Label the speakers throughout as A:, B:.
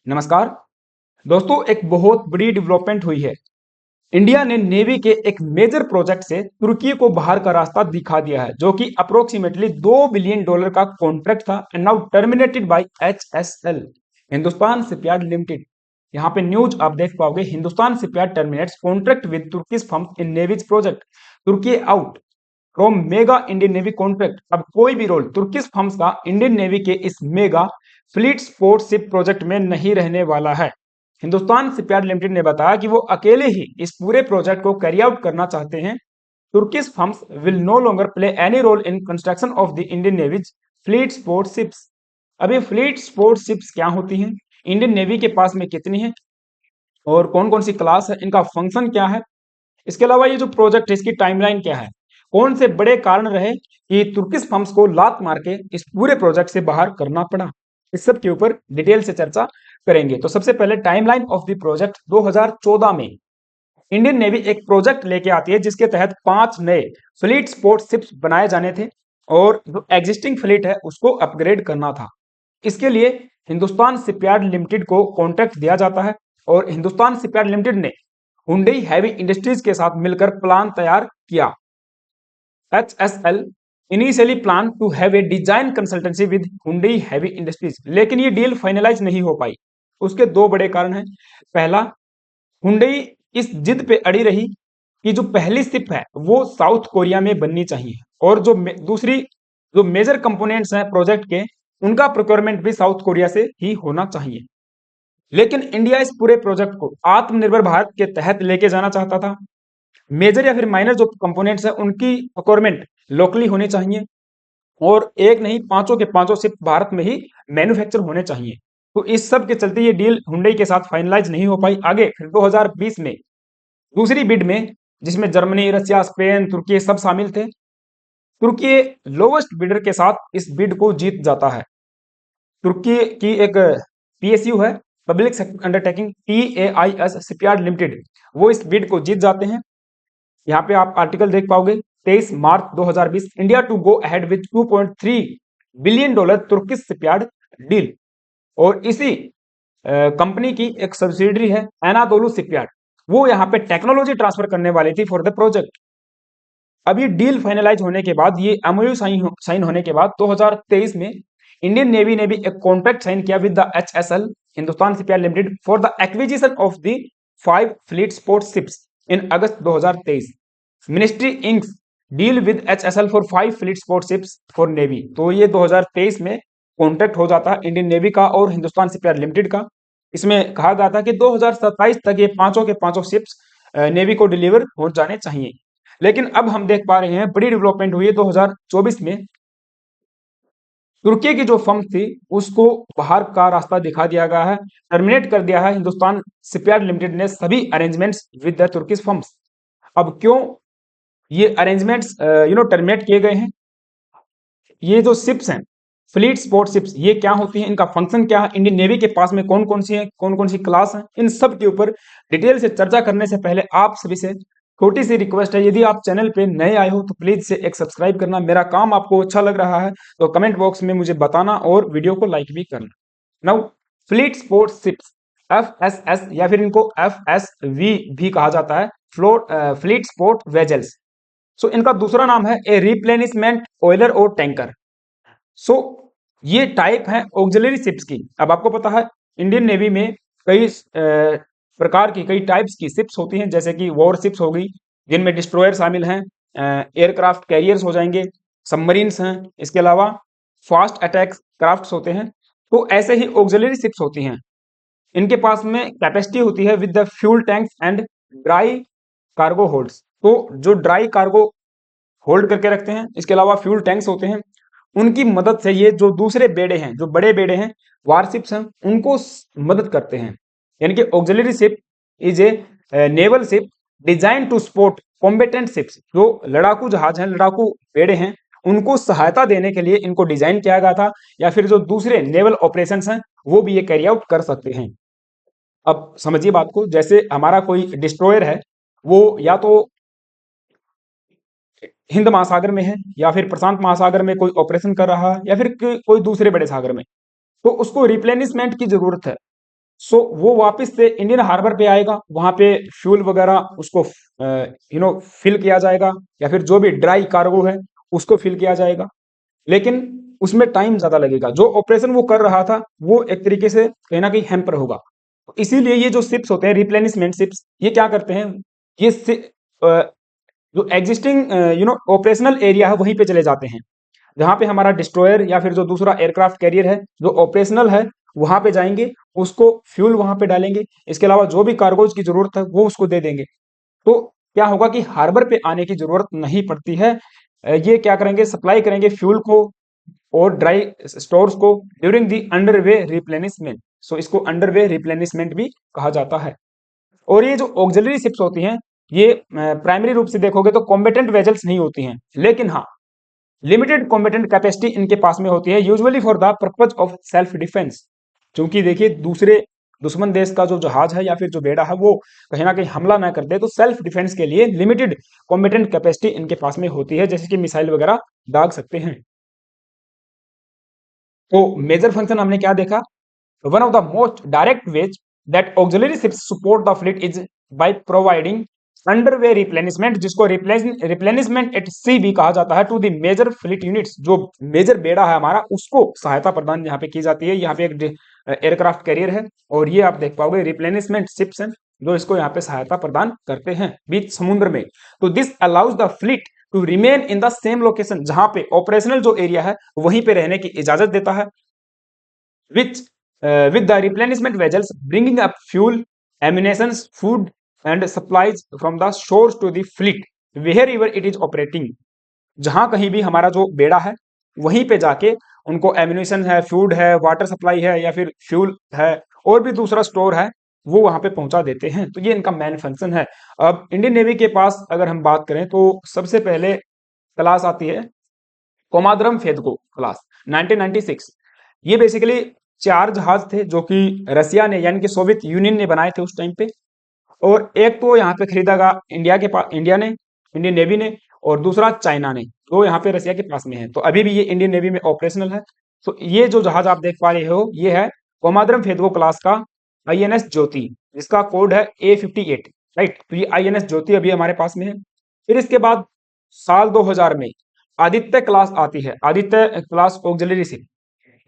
A: नमस्कार दोस्तों, एक बहुत बड़ी डेवलपमेंट हुई है। इंडिया ने नेवी के एक मेजर प्रोजेक्ट से तुर्की को बाहर का रास्ता दिखा दिया है, जो कि अप्रोक्सीमेटली $2 बिलियन का कॉन्ट्रैक्ट था and now terminated by HSL, Hindustan shipyard limited. यहाँ पे न्यूज आप देख पाओगे, Hindustan shipyard terminates contract with Turkish firms in navy's project, Turkey out from mega Indian navy contract. अब कोई भी रोल तुर्किश फर्म्स का इंडियन नेवी के इस mega fleet support ship project में नहीं रहने वाला है। हिंदुस्तान शिपयार्ड लिमिटेड ने बताया कि वो अकेले ही इस पूरे प्रोजेक्ट को कैरी आउट करना चाहते हैं। Turkish firms will no longer play any role in construction of the Indian navy's fleet support ships. अभी फ्लीट स्पोर्ट शिप्स क्या होती हैं, इंडियन नेवी के पास में कितनी है और कौन कौन सी क्लास है, इनका फंक्शन क्या है, इसके अलावा ये जो प्रोजेक्ट है इसकी टाइमलाइन क्या है, कौन से बड़े कारण रहे कि तुर्किश फर्म्स को लात मार के इस पूरे प्रोजेक्ट से बाहर करना पड़ा, इस सब के ऊपर डिटेल से चर्चा करेंगे। तो सबसे पहले टाइमलाइन ऑफ द प्रोजेक्ट। 2014 में इंडियन नेवी एक प्रोजेक्ट लेके आती है जिसके तहत 5 नए फ्लीट स्पोर्ट शिप्स बनाए जाने थे और जो एग्जिस्टिंग फ्लीट है उसको अपग्रेड करना था। इसके लिए हिंदुस्तान शिपयार्ड लिमिटेड को कॉन्ट्रैक्ट दिया जाता है और हिंदुस्तान शिपयार्ड लिमिटेड ने हुंडई हैवी इंडस्ट्रीज के साथ मिलकर प्लान तैयार किया। HSL initially plan to have a design consultancy with Hyundai heavy industries, लेकिन ये डील फाइनलाइज नहीं हो पाई। उसके दो बड़े कारण हैं। पहला, हुंडई इस जिद पे अड़ी रही कि जो पहली शिप है वो साउथ कोरिया में बननी चाहिए और जो दूसरी जो मेजर कंपोनेंट्स हैं प्रोजेक्ट के, उनका प्रोक्योरमेंट भी साउथ कोरिया से ही होना चाहिए। लेकिन इंडिया इस पूरे प्रोजेक्ट को आत्मनिर्भर भारत के तहत लेके जाना चाहता था। मेजर या फिर माइनर जो कंपोनेंट्स हैं उनकी प्रोक्योरमेंट लोकली होनी चाहिए और एक नहीं, पांचों के पांचों सिर्फ भारत में ही मैन्युफैक्चर होने चाहिए। तो इस सब के चलते ये डील हुंडई के साथ फाइनलाइज नहीं हो पाई। आगे फिर 2020 में दूसरी बिड में, जिसमें जर्मनी, रशिया, स्पेन, तुर्की सब शामिल थे, तुर्की लोवेस्ट बिडर के साथ इस बिड को जीत जाता है। तुर्की की एक PSU है, public sector undertaking, TAIS shipyard limited, वो इस बिड को जीत जाते हैं। यहाँ पे आप आर्टिकल देख पाओगे, 23 March 2020, India to go ahead with $2.3 billion Turkish shipyard deal. और इसी कंपनी की एक सब्सिडरी है एनातोलू शिपयार्ड, वो यहाँ पे टेक्नोलॉजी ट्रांसफर करने वाली थी फॉर द प्रोजेक्ट। अभी डील फाइनलाइज होने के बाद, ये MOU साइन होने के बाद 2023 में इंडियन नेवी ने भी एक कॉन्ट्रैक्ट साइन किया with the HSL, Hindustan shipyard limited, for the acquisition of the 5 fleet support ships in August 2023। Ministry inks deal with HSL for 5 fleet support ships for navy. तो ये 2023 में कॉन्ट्रैक्ट हो जाता है इंडियन नेवी का और Hindustan shipyard limited का। इसमें कहा गया था कि 2027 तक ये पांचों के पांचों शिप्स नेवी को डिलीवर हो जाने चाहिए। लेकिन अब हम देख पा रहे हैं बड़ी डेवलपमेंट हुई है 2024 में। तुर्की की जो फर्म थी उसको बाहर का रास्ता दिखा दिया गया है, टर्मिनेट कर दिया है हिंदुस्तान शिपयार्ड लिमिटेड ने सभी arrangements with the Turkish firms. अब क्यों ये अरेंजमेंट्स टर्मिनेट किए गए हैं? ये जो शिप्स हैं, फ्लीट स्पोर्ट शिप्स, ये क्या होती हैं, इनका फंक्शन क्या है, इंडियन नेवी के पास में कौन कौन सी है, कौन कौन सी क्लास है, इन सब के ऊपर डिटेल से चर्चा करने से पहले आप सभी से छोटी सी रिक्वेस्ट है, यदि आप चैनल पे नए आए हो तो प्लीज से एक सब्सक्राइब करना। मेरा काम आपको अच्छा लग रहा है तो कमेंट बॉक्स में मुझे बताना और वीडियो को लाइक भी करना। Now, fleet support ships, FSS या फिर इनको FSV भी कहा जाता है, फ्लीट स्पोर्ट वेजल्स। सो इनका दूसरा नाम है ए रिप्लेनिशमेंट ऑयलर और टैंकर। सो ये टाइप है ऑक्सिलरी शिप्स की। अब आपको पता है इंडियन नेवी में कई प्रकार की, कई टाइप्स की शिप्स होती हैं, जैसे कि वॉर शिप्स हो गई जिनमें डिस्ट्रॉयर शामिल हैं, एयरक्राफ्ट कैरियर्स हो जाएंगे, सबमरीन्स हैं, इसके अलावा फास्ट अटैक क्राफ्ट्स होते हैं। तो ऐसे ही ऑक्सिलरी शिप्स होती हैं, इनके पास में कैपेसिटी होती है with the fuel tanks and dry cargo holds. तो जो ड्राई कार्गो होल्ड करके रखते हैं, इसके अलावा फ्यूल टैंक्स होते हैं, उनकी मदद से ये जो दूसरे बेड़े हैं, जो बड़े बेड़े हैं, वारशिप्स हैं, उनको मदद करते हैं। यानी कि auxiliary ship is a naval ship design to support combatant ships. जो लड़ाकू जहाज हैं, लड़ाकू बेड़े हैं, उनको सहायता देने के लिए इनको डिजाइन किया गया था, या फिर जो दूसरे नेवल ऑपरेशंस हैं वो भी ये कैरी आउट कर सकते हैं। अब समझिए बात को, जैसे हमारा कोई डिस्ट्रॉयर है, वो या तो हिंद महासागर में है या फिर प्रशांत महासागर में कोई ऑपरेशन कर रहा है या फिर कोई दूसरे बड़े सागर में, तो उसको रिप्लेनिशमेंट की जरूरत है। सो वो वापस से इंडियन हार्बर पे आएगा, वहां पे फ्यूल वगैरह उसको फिल किया जाएगा, या फिर जो भी ड्राई कार्गो है उसको फिल किया जाएगा। लेकिन उसमें टाइम ज्यादा लगेगा, जो ऑपरेशन वो कर रहा था वो एक तरीके से कहीं ना कहीं हैम्पर होगा। तो इसीलिए ये जो शिप्स होते हैं, रिप्लेनिशमेंट शिप्स, ये क्या करते हैं, ये जो एग्जिस्टिंग ऑपरेशनल एरिया है वहीं पे चले जाते हैं, जहां पे हमारा डिस्ट्रॉयर या फिर जो दूसरा एयरक्राफ्ट कैरियर है जो ऑपरेशनल है, वहां पे जाएंगे, उसको फ्यूल वहां पे डालेंगे, इसके अलावा जो भी कार्गोज की जरूरत है वो उसको दे देंगे। तो क्या होगा कि हार्बर पे आने की जरूरत नहीं पड़ती है। ये क्या करेंगे, सप्लाई करेंगे फ्यूल को और ड्राई स्टोर्स को ड्यूरिंग दी अंडरवे रिप्लेनिशमेंट। सो इसको अंडरवे रिप्लेनिशमेंट भी कहा जाता है। और ये जो ऑक्सिलरी शिप्स होती हैं, ये प्राइमरी रूप से देखोगे तो कॉम्बेटेंट वेजल्स नहीं होती हैं, लेकिन हाँ, लिमिटेड कॉम्बेटेंट कैपेसिटी इनके पास में होती है, usually for the purpose of self defence. क्योंकि देखिए, दूसरे दुश्मन देश का जो जहाज है या फिर जो बेड़ा है वो कहीं ना कहीं हमला ना कर दे, तो सेल्फ डिफेंस के लिए लिमिटेड कॉम्बेटेंट कैपेसिटी इनके पास में होती है, जैसे कि मिसाइल वगैरह दाग सकते हैं। तो मेजर फंक्शन हमने क्या देखा, one of the most direct ways that auxiliary ships support the fleet is by providing underway replenishment, जिसको रिप्लेनिशमेंट एट सी भी कहा जाता है, to the major fleet units. जो मेजर बेड़ा है हमारा उसको सहायता प्रदान यहाँ पे की जाती है। यहाँ पे एक एयरक्राफ्ट कैरियर है और ये आप देख पाओगे रिप्लेनिशमेंट शिप्स हैं जो इसको यहाँ पे सहायता प्रदान करते हैं बीच समुद्र में। तो this allows the fleet to remain in the same location, जहां पे ऑपरेशनल जो एरिया है वहीं पे रहने की इजाजत देता है, which with the replenishment vessels bringing up fuel, ammunition, food and supplies from the shores to the fleet wherever it is operating। जहां कहीं भी हमारा जो बेड़ा है वहीं पे जाके उनको एम्यूनिशन है, फूड है, वाटर सप्लाई है या फिर फ्यूल है और भी दूसरा स्टोर है, वो वहां पे पहुंचा देते हैं। तो ये इनका मेन फंक्शन है। अब इंडियन नेवी के पास अगर हम बात करें तो सबसे पहले क्लास आती है कोमाद्रम फेदको क्लास, 1996। ये बेसिकली चार जहाज थे जो कि रसिया ने यानी कि सोवियत यूनियन ने बनाए थे उस टाइम पे। और एक तो यहाँ पे खरीदा गया इंडिया के पास, इंडिया ने, इंडियन नेवी ने, और दूसरा चाइना ने, तो यहाँ पे रसिया के पास में है। तो अभी भी ये इंडियन नेवी में ऑपरेशनल है। तो ये जो जहाज आप देख पा रहे हो ये है कोमाद्रम फेदको क्लास का आईएनएस ज्योति, जिसका कोड है A58। राइट, तो ये आईएनएस ज्योति अभी हमारे पास में है। फिर इसके बाद साल 2000 में आदित्य क्लास आती है, आदित्य क्लास ऑक्सिलरी शिप।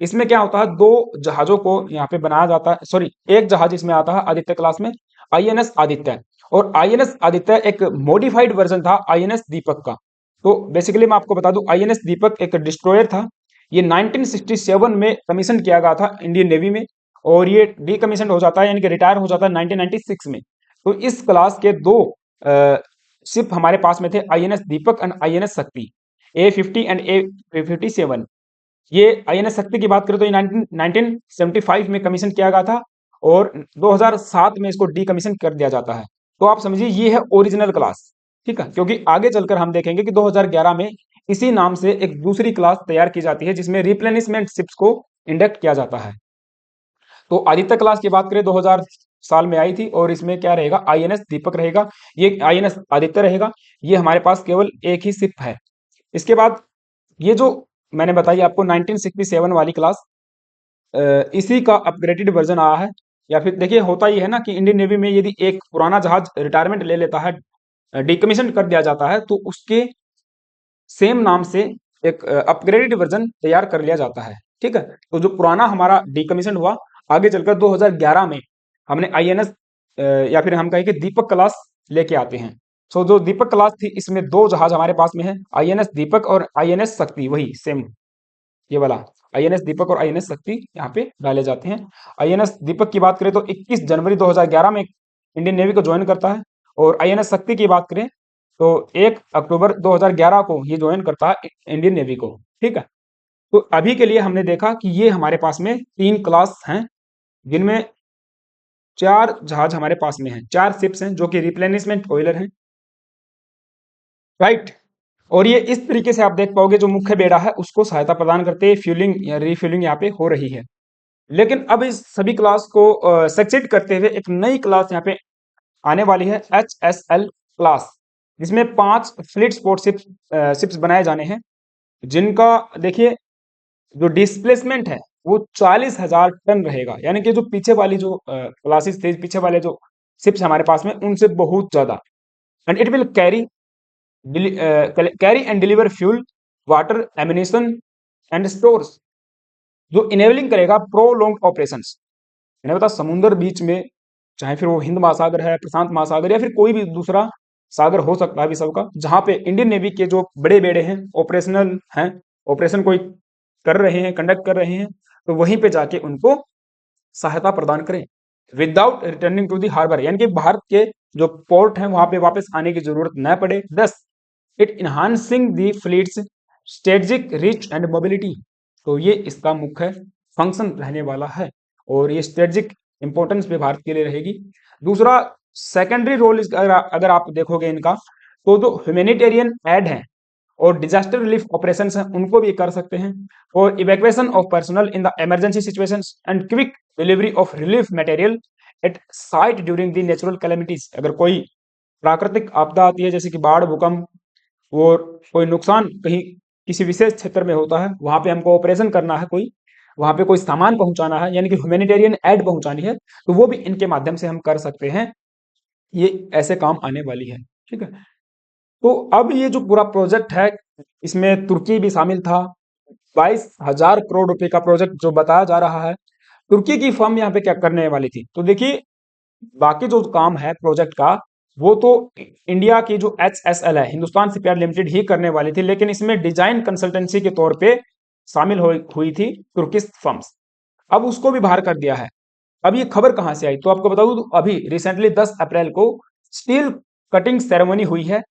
A: इसमें क्या होता है, दो जहाजों को यहाँ पे बनाया जाता है, सॉरी एक जहाज इसमें आता है आदित्य क्लास में, आईएनएस आदित्य। और आईएनएस आदित्य एक मॉडिफाइड वर्जन था आईएनएस दीपक का। तो बेसिकली मैं आपको बता दूं, आईएनएस दीपक एक डिस्ट्रॉयर था। ये 1967 में कमीशन किया गया था इंडियन नेवी में, और ये डीकमीशन हो जाता है यानी कि रिटायर हो जाता है 1996 में। तो इस क्लास के दो शिप हमारे पास में थे, आईएनएस दीपक एंड आईएनएस शक्ति, A50 एंड A57। ये आईएनएस शक्ति की बात करें तो ये 1975 में कमीशन किया गया था और 2007 में इसको डीकमीशन कर दिया जाता है। तो आप समझिए ये है ओरिजिनल क्लास। ठीक है, क्योंकि आगे चलकर हम देखेंगे कि 2011 में इसी नाम से एक दूसरी क्लास तैयार की जाती है जिसमें रिप्लेनिशमेंट शिप्स को इंडक्ट किया जाता है। तो आदित्य क्लास की बात करें 2000 साल में आई थी और इसमें क्या रहेगा, आईएनएस दीपक रहेगा, ये आईएनएस आदित्य रहेगा। ये हमारे पास केवल एक ही शिप है। इसके बाद ये जो मैंने बताई आपको 1967 वाली क्लास, इसी का अपग्रेडेड वर्जन आया है। या फिर देखिए होता ही है ना कि इंडियन नेवी में यदि एक पुराना जहाज रिटायरमेंट ले लेता है, डिकमीशन कर दिया जाता है, तो उसके सेम नाम से एक अपग्रेडेड वर्जन तैयार कर लिया जाता है। ठीक है, तो जो पुराना हमारा डिकमीशन हुआ, आगे चलकर 2011 में हमने आईएनएस या फिर हम कहें कि दीपक क्लास लेके आते हैं। सो जो दीपक क्लास थी इसमें दो जहाज हमारे पास में है, आईएनएस दीपक और आईएनएस शक्ति, वही सेम ये वाला आईएनएस दीपक और आईएनएस शक्ति यहाँ पे डाले जाते हैं। आईएनएस दीपक की बात करें तो 21 जनवरी 2011 में इंडियन नेवी को ज्वाइन करता है, और आईएनएस शक्ति की बात करें तो 1 अक्टूबर 2011 को ये ज्वाइन करता है इंडियन नेवी को। ठीक है, तो अभी के लिए हमने देखा कि ये हमारे पास में 3 क्लास हैं जिनमें 4 जहाज हमारे पास में हैं, 4 शिप्स हैं जो कि रिप्लेनिशमेंट ऑयलर हैं। राइट, और ये इस तरीके से आप देख पाओगे जो मुख्य बेड़ा है उसको सहायता प्रदान करते हैं, फ्यूलिंग या रिफ्यूलिंग यहाँ पे हो रही है। लेकिन अब इस सभी क्लास को सक्सीड करते हुए एक नई क्लास यहाँ पे आने वाली है, HSL क्लास, जिसमें 5 फ्लीट स्पोर्ट शिप्स बनाए जाने हैं, जिनका देखिए जो डिस्प्लेसमेंट है वो 40,000 टन रहेगा, यानी कि जो पीछे वाली जो क्लासेस थे, पीछे वाले जो शिप्स हमारे पास में, उनसे बहुत ज्यादा। And it will carry and deliver fuel, water, ammunition and stores, जो इनेबलिंग करेगा प्रोलॉन्ग ऑपरेशंस। मैंने बताया समुद्र बीच में, चाहे फिर वो हिंद महासागर है, प्रशांत महासागर, या फिर कोई भी दूसरा सागर हो सकता है विश्व का, जहां पे इंडियन नेवी के जो बड़े बेड़े हैं ऑपरेशनल हैं, ऑपरेशन कोई कर रहे हैं, कंडक्ट कर रहे हैं, तो वहीं पे जाके उनको सहायता प्रदान करें without returning to the harbour, यानी कि भारत के जो पोर्ट हैं वहां पे वापस आने की जरूरत न पड़े। 10, it enhancing the fleets strategic reach and mobility, तो ये इसका मुख्य फंक्शन रहने वाला है और ये स्ट्रेटजिक इंपॉर्टेंस भी भारत के लिए रहेगी। दूसरा सेकेंडरी रोल अगर आप देखोगे इनका, तो जो ह्यूमैनिटेरियन एड है और डिजास्टर रिलीफ ऑपरेशंस हैं उनको भी कर सकते हैं, और evacuation of personal in the emergency situations and quick delivery of relief material at site during the natural calamities. अगर कोई प्राकृतिक आपदा आती है जैसे कि बाढ़, भूकंप, और कोई नुकसान कहीं किसी विशेष क्षेत्र में होता है, वहां पे हमको ऑपरेशन करना है, कोई वहां पे कोई सामान पहुंचाना है, यानी कि ह्यूमैनिटेरियन एड पहुंचानी है, तो वो भी इनके माध्यम से हम कर सकते हैं, ये ऐसे काम आने वाली है। ठीक है, तो अब ये जो पूरा प्रोजेक्ट है, इसमें तुर्की भी शामिल था। 22,000 करोड़ रुपए का प्रोजेक्ट जो बताया जा रहा है। तुर्की की फर्म यहाँ पे क्या करने वाली थी, तो देखिए बाकी जो काम है प्रोजेक्ट का, वो तो इंडिया की जो HSL है, हिंदुस्तान शिपयार्ड लिमिटेड ही करने वाली थी, लेकिन इसमें डिजाइन कंसल्टेंसी के तौर पे शामिल हुई थी तुर्किश फर्म्स। अब उसको भी बाहर कर दिया है। अब ये खबर कहां से आई, तो आपको बता दूं, तो अभी रिसेंटली 10 अप्रैल को स्टील कटिंग सेरेमनी हुई है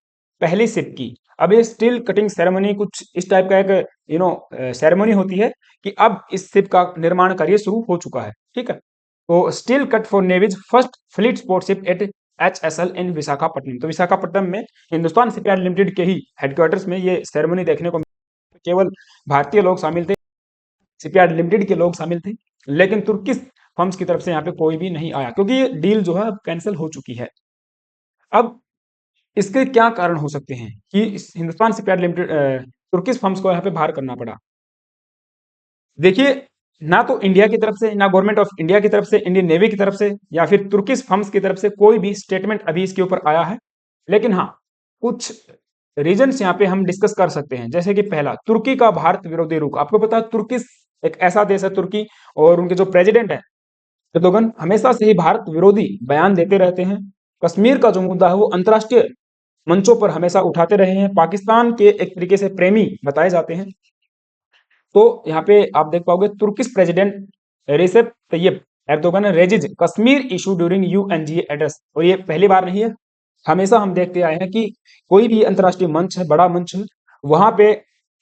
A: पहली शिप की। अब ये स्टील कटिंग सेरेमनी कुछ इस टाइप का एक सेरेमनी होती है कि अब इस शिप का निर्माण कार्य शुरू हो चुका है। ठीक है, तो steel cut for navy's first fleet support ship at HSL in Visakhapatnam. तो विशाखापट्टनम में हिंदुस्तान शिपयार्ड लिमिटेड के ही हेडक्वार्टर्स में ये सेरेमनी देखने को केवल भारतीय लोग शामिल थे, शिपयार्ड लिमिटेड के लोग शामिल थे, लेकिन तुर्किश फर्म्स की तरफ से यहाँ पे कोई भी नहीं आया, क्योंकि ये डील जो है अब कैंसिल हो चुकी है। अब इसके क्या कारण हो सकते हैं कि Hindustan shipyard limited Turkish firms को यहाँ पे बाहर करना पड़ा। देखिए, ना तो इंडिया की तरफ से, ना गवर्नमेंट ऑफ इंडिया की तरफ से, इंडियन नेवी की तरफ से, या फिर तुर्किश फर्म्स की तरफ से कोई भी स्टेटमेंट अभी इसके ऊपर आया है। लेकिन हाँ, कुछ रीजन्स यहाँ पे हम डिस्कस कर सकते हैं, जैसे कि पहला, तुर्की का भारत विरोधी रुख। आपको पता है तुर्किश एक ऐसा देश है तुर्की, और उनके जो प्रेसिडेंट है एर्दोगन, हमेशा से ही भारत विरोधी बयान देते रहते हैं। कश्मीर का जो मुद्दा है वो अंतर्राष्ट्रीय मंचों पर हमेशा उठाते रहे हैं, पाकिस्तान के एक तरीके से प्रेमी बताए जाते हैं। तो यहाँ पे आप देख पाओगे Turkish president Recep Tayyip Erdogan ने raises Kashmir issue during UNGA address, और ये पहली बार नहीं है, हमेशा हम देखते आए हैं कि कोई भी अंतर्राष्ट्रीय मंच है, बड़ा मंच है, वहां पे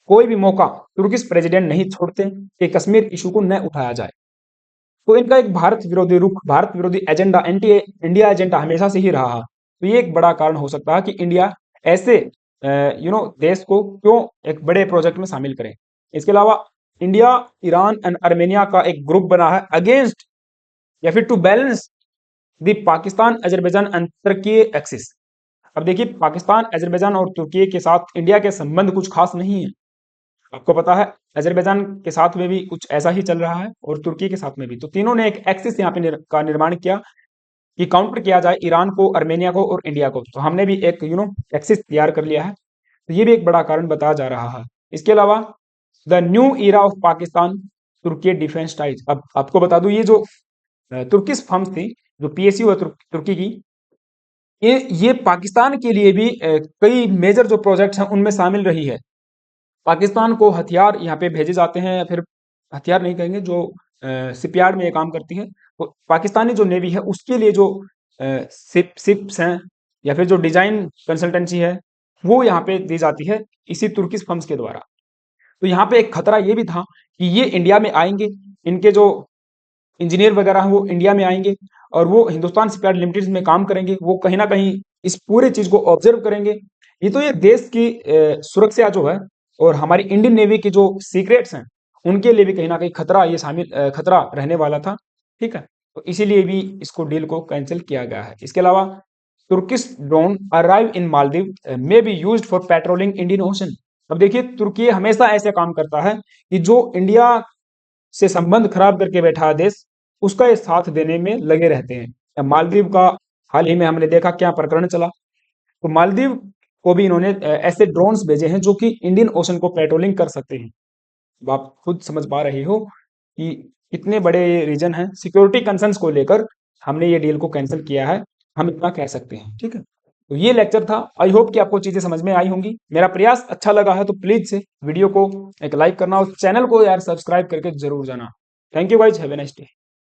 A: कोई भी मौका तुर्किश प्रेसिडेंट नहीं छोड़ते कि कश्मीर इशू को न उठाया जाए। तो इनका एक भारत विरोधी रुख, भारत विरोधी एजेंडा, एंटी इंडिया एजेंडा हमेशा से ही रहा है। तो ये एक बड़ा कारण हो सकता है कि इंडिया ऐसे देश को क्यों एक बड़े प्रोजेक्ट में शामिल करें। इसके अलावा इंडिया, ईरान एंड आर्मेनिया का एक ग्रुप बना है अगेंस्ट, या फिर to balance the Pakistan, Azerbaijan and Turkey axis. अब देखिए, पाकिस्तान, अजरबैजान और तुर्की के साथ इंडिया के संबंध कुछ खास नहीं है। आपको पता है अजरबैजान के साथ में भी कुछ ऐसा ही चल रहा है, और तुर्की के साथ में भी। तो तीनों ने एक एक्सिस यहाँ पे का निर्माण किया कि काउंटर किया जाए ईरान को, आर्मेनिया को और इंडिया को। तो हमने भी एक एक्सिस तैयार कर लिया है। तो ये भी एक बड़ा कारण बताया जा रहा है। इसके अलावा the new era of Pakistan Turkey defence ties. अब आपको बता दूं, ये जो तुर्किश फर्म्स थी, जो PSU है तुर्की की, ये पाकिस्तान के लिए भी कई मेजर जो प्रोजेक्ट्स हैं उनमें शामिल रही है। पाकिस्तान को हथियार यहाँ पे भेजे जाते हैं, या फिर हथियार नहीं कहेंगे, जो शिपयार्ड में ये काम करती है, तो पाकिस्तानी जो नेवी है उसके लिए जो शिप्स हैं, या फिर जो डिजाइन कंसल्टेंसी है, वो यहाँ पे दी जाती है इसी तुर्किश फर्म्स के द्वारा। तो यहाँ पे एक खतरा ये भी था कि ये इंडिया में आएंगे, इनके जो इंजीनियर वगैरह हैं वो इंडिया में आएंगे, और वो हिंदुस्तान शिपयार्ड लिमिटेड में काम करेंगे, वो कहीं ना कहीं इस पूरे चीज को ऑब्जर्व करेंगे। ये तो ये देश की सुरक्षा जो है, और हमारी इंडियन नेवी की जो सीक्रेट्स हैं, उनके लिए भी कहीं ना कहीं खतरा, ये शामिल खतरा रहने वाला था। ठीक है, तो इसीलिए भी इसको डील को कैंसिल किया गया है। इसके अलावा Turkish drone arrive in Maldives may be used for patrolling Indian ocean. अब देखिए, तुर्की हमेशा ऐसे काम करता है कि जो इंडिया से संबंध खराब करके बैठा देश उसका ये साथ देने में लगे रहते हैं। अब मालदीव का हाल ही में हमने देखा क्या प्रकरण चला। तो मालदीव को भी इन्होंने ऐसे ड्रोन्स भेजे हैं जो कि इंडियन ओशन को पेट्रोलिंग कर सकते हैं। अब आप खुद समझ पा रहे हो कि इतने बड़े रीजन हैं, सिक्योरिटी कंसर्न्स को लेकर हमने ये डील को कैंसिल किया है, हम इतना कह सकते हैं। ठीक है, तो ये लेक्चर था। आई होप कि आपको चीजें समझ में आई होंगी। मेरा प्रयास अच्छा लगा है तो प्लीज से वीडियो को एक लाइक करना और चैनल को यार सब्सक्राइब करके जरूर जाना। Thank you guys, have a nice day.